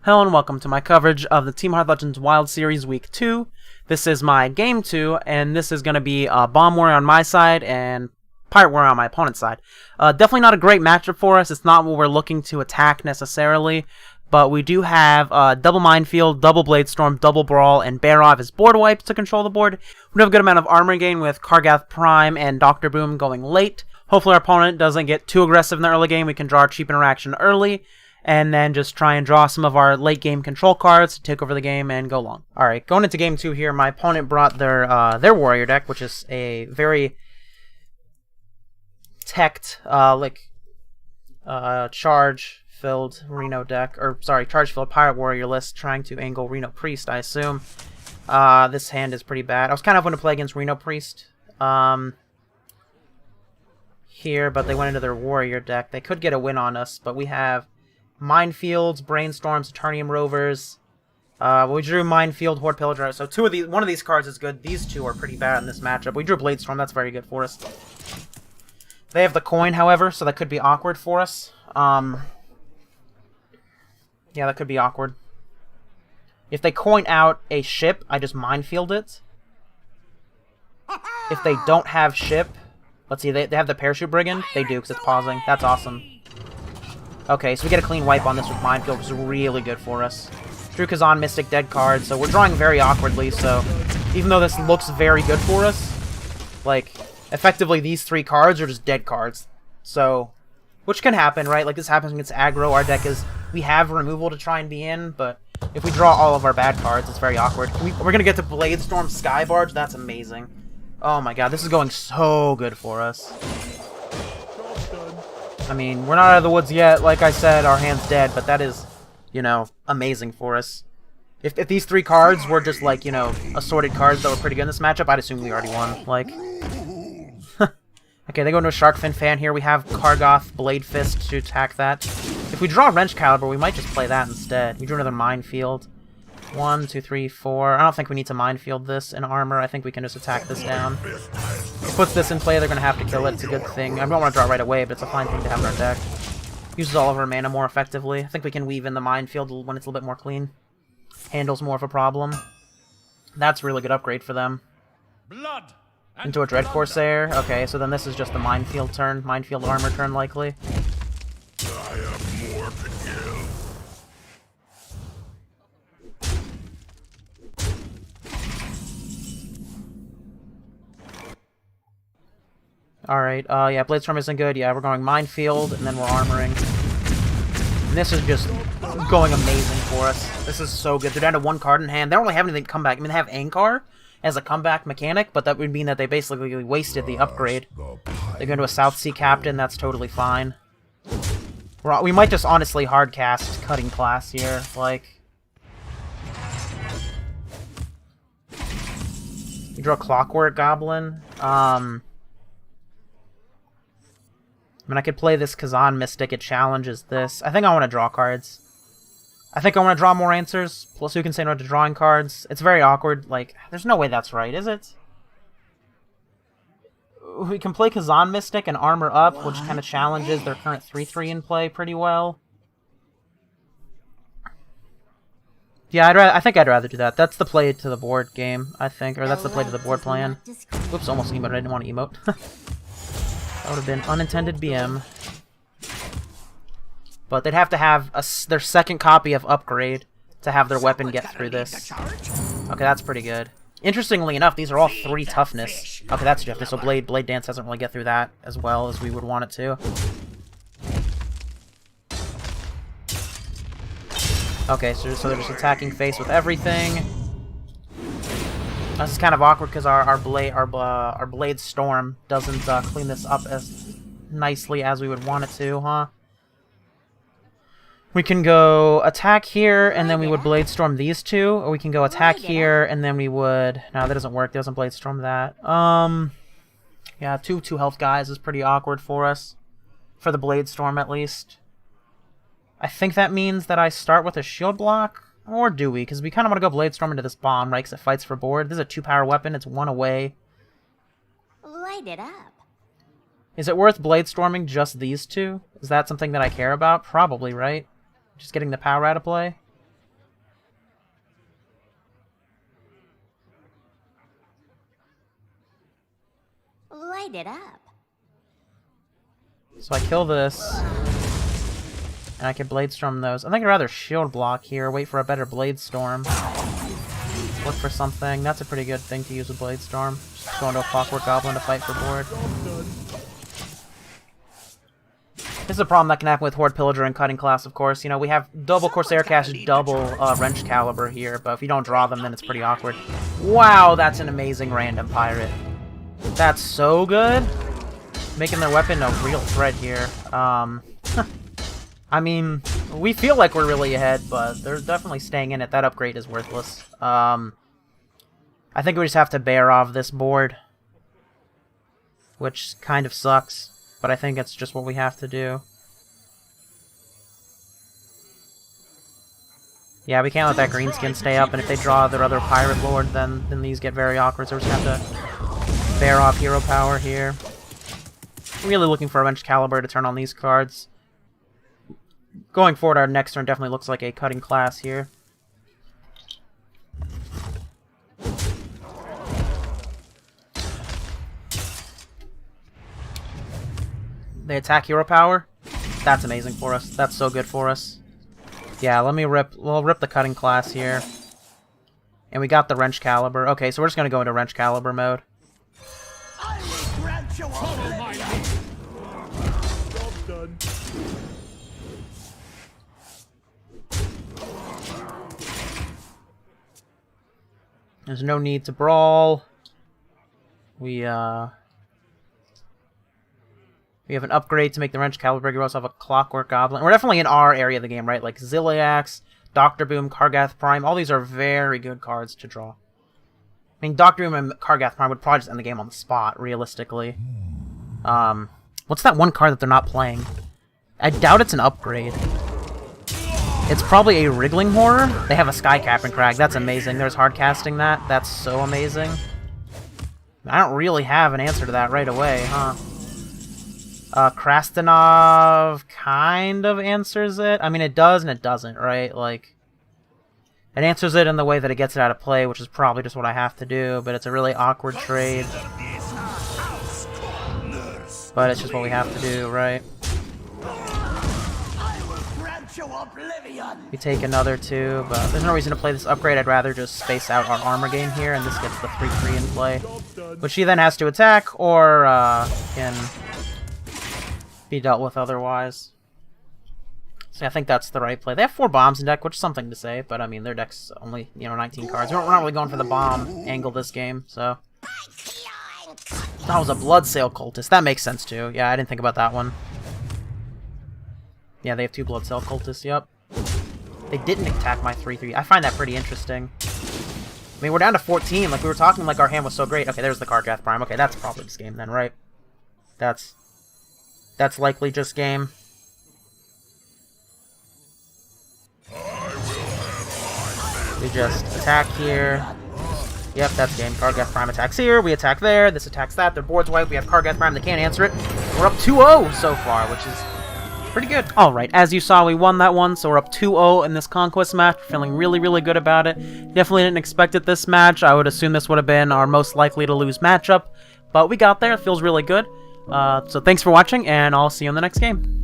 Hello and welcome to my coverage of the Team Hearth Legends Wild Series Week 2. This is my Game 2, and this is going to be Bomb Warrior on my side and Pirate Warrior on my opponent's side. Definitely not a great matchup for us. It's not what we're looking to attack necessarily, but we do have double Minefield, double Bladestorm, double Brawl, and Barov as board wipes to control the board. We have a good amount of armor gain with Kargath Prime and Dr. Boom going late. Hopefully our opponent doesn't get too aggressive in the early game. We can draw a cheap interaction early, and then just try and draw some of our late game control cards to take over the game and go long. Alright, going into game 2 here, my opponent brought their warrior deck, which is a very teched, charge-filled Reno deck, or sorry, charge-filled Pirate Warrior list, trying to angle Reno Priest, I assume. This hand is pretty bad. I was kind of going to play against Reno Priest here, but they went into their warrior deck. They could get a win on us, but we have Minefields, Brainstorms, Eternium Rovers. We drew Minefield, Horde Pillager. So one of these cards is good. These two are pretty bad in this matchup. We drew Bladestorm. That's very good for us. They have the coin, however, so that could be awkward for us. Yeah, that could be awkward. If they coin out a ship, I just Minefield it. If they don't have ship, let's see, they have the Parachute Brigand? They do, because it's pausing. That's awesome. Okay, so we get a clean wipe on this with Minefield, which is really good for us. Drew Kazan, Mystic, dead card, so we're drawing very awkwardly, so even though this looks very good for us, like, effectively these three cards are just dead cards. So, which can happen, right? Like, this happens against Aggro. Our deck is, we have removal to try and be in, but if we draw all of our bad cards, it's very awkward. We're going to get to Bladestorm Skybarge. That's amazing. Oh my god, this is going so good for us. I mean, we're not out of the woods yet. Like I said, our hand's dead, but that is, you know, amazing for us. If these three cards were just, like, you know, assorted cards that were pretty good in this matchup, I'd assume we already won. Like, okay, they go into a Sharkfin Fan here. We have Kargath, Blade Fist to attack that. If we draw Wrench Caliber, we might just play that instead. We drew another Minefield. 1, 2, 3, 4. I don't think we need to Minefield this in armor. I think we can just attack this down. If it puts this in play, they're going to have to kill it. It's a good thing. I don't want to draw right away, but it's a fine thing to have in our deck. Uses all of our mana more effectively. I think we can weave in the Minefield when it's a little bit more clean. Handles more of a problem. That's a really good upgrade for them. Into a Dread Corsair. Okay, so then this is just the Minefield turn. Minefield armor turn, likely. I have more to give. Alright, yeah, Bladestorm isn't good. Yeah, we're going Minefield, and then we're armoring. And this is just going amazing for us. This is so good. They're down to one card in hand. They don't really have anything to come back. I mean, they have Ankar as a comeback mechanic, but that would mean that they basically wasted the upgrade. They go into a South Sea Captain. That's totally fine. We might just honestly hardcast Cutting Class here. Like, you draw Clockwork Goblin. I mean, I could play this Kazan Mystic. It challenges this. I think I want to draw cards. I think I want to draw more answers. Plus, who can say no to drawing cards? It's very awkward. Like, there's no way that's right, is it? We can play Kazan Mystic and armor up, which kind of challenges their current 3-3 in play pretty well. Yeah, I think I'd rather do that. That's the play to the board game, I think. Or that's the play to the board plan. Oops, almost emoted. I didn't want to emote. That would have been unintended BM. But they'd have to have their second copy of Upgrade to have their weapon get through this. Okay, that's pretty good. Interestingly enough, these are all 3 toughness. Okay, that's different. So Blade Dance doesn't really get through that as well as we would want it to. Okay, so they're just attacking face with everything. This is kind of awkward because our Blade Storm doesn't clean this up as nicely as we would want it to, huh? We can go attack here, and then we would Blade Storm these two, or we can go attack here, and then we would... No, that doesn't work. It doesn't Blade Storm that. Yeah, two health guys is pretty awkward for us. For the Blade Storm, at least. I think that means that I start with a shield block. Or do we? Because we kind of want to go Bladestorm into this bomb, right? Because it fights for board. This is a 2-power weapon. It's 1 away. Light it up. Is it worth Bladestorming just these two? Is that something that I care about? Probably, right? Just getting the power out of play? Light it up. So I kill this, and I can Blade Storm those. I think I'd rather Shield Block here, wait for a better Blade Storm. Look for something. That's a pretty good thing to use with Blade Storm. Just go into a Clockwork Goblin to fight for board. This is a problem that can happen with Horde Pillager and Cutting Class, of course. You know, we have double Corsair Cast, double Wrench Caliber here, but if you don't draw them, then it's pretty awkward. Wow, that's an amazing random pirate. That's so good. Making their weapon a real threat here. I mean, we feel like we're really ahead, but they're definitely staying in it. That upgrade is worthless. I think we just have to bear off this board, which kind of sucks, but I think it's just what we have to do. Yeah, we can't let that greenskin stay up, and if they draw their other Pirate Lord, then these get very awkward, so we're just gonna have to bear off hero power here. Really looking for a Wrench Caliber to turn on these cards. Going forward, our next turn definitely looks like a Cutting Class here. They attack hero power. That's amazing for us. That's so good for us. Yeah, we'll rip the Cutting Class here. And we got the Wrench Caliber. Okay, so we're just gonna go into Wrench Caliber mode. There's no need to brawl. We have an upgrade to make the Wrench Caliber. We also have a Clockwork Goblin. We're definitely in our area of the game, right? Like Ziliax, Dr. Boom, Kargath Prime. All these are very good cards to draw. I mean, Dr. Boom and Kargath Prime would probably just end the game on the spot, realistically. What's that one card that they're not playing? I doubt it's an upgrade. It's probably a Wriggling Horror. They have a Sky Captain Crag. That's amazing. There's hard casting that. That's so amazing. I don't really have an answer to that right away, huh? Krastanov kind of answers it. I mean, it does and it doesn't, right? Like, it answers it in the way that it gets it out of play, which is probably just what I have to do, but it's a really awkward trade. But it's just what we have to do, right? We take another 2, but there's no reason to play this upgrade. I'd rather just space out our armor gain here, and this gets the 3/3 in play. Which he then has to attack, or can be dealt with otherwise. So I think that's the right play. They have 4 bombs in deck, which is something to say, but I mean, their deck's only, 19 cards. We're not really going for the bomb angle this game, so. That was a Bloodsail Cultist. That makes sense, too. Yeah, I didn't think about that one. Yeah, they have 2 Bloodsail Cultists, yep. They didn't attack my 3/3. I find that pretty interesting. I mean, we're down to 14. Like, we were talking like our hand was so great. Okay, there's the Kargath Prime. Okay, that's probably this game then, right? That's likely just game. We just attack here. Yep, that's game. Kargath Prime attacks here. We attack there. This attacks that. Their board's wiped. We have Kargath Prime. They can't answer it. We're up 2-0 so far, which is pretty good. Alright, as you saw, we won that one, so we're up 2-0 in this Conquest match. Feeling really, really good about it. Definitely didn't expect it this match. I would assume this would have been our most likely to lose matchup, but we got there. It feels really good. So thanks for watching, and I'll see you in the next game.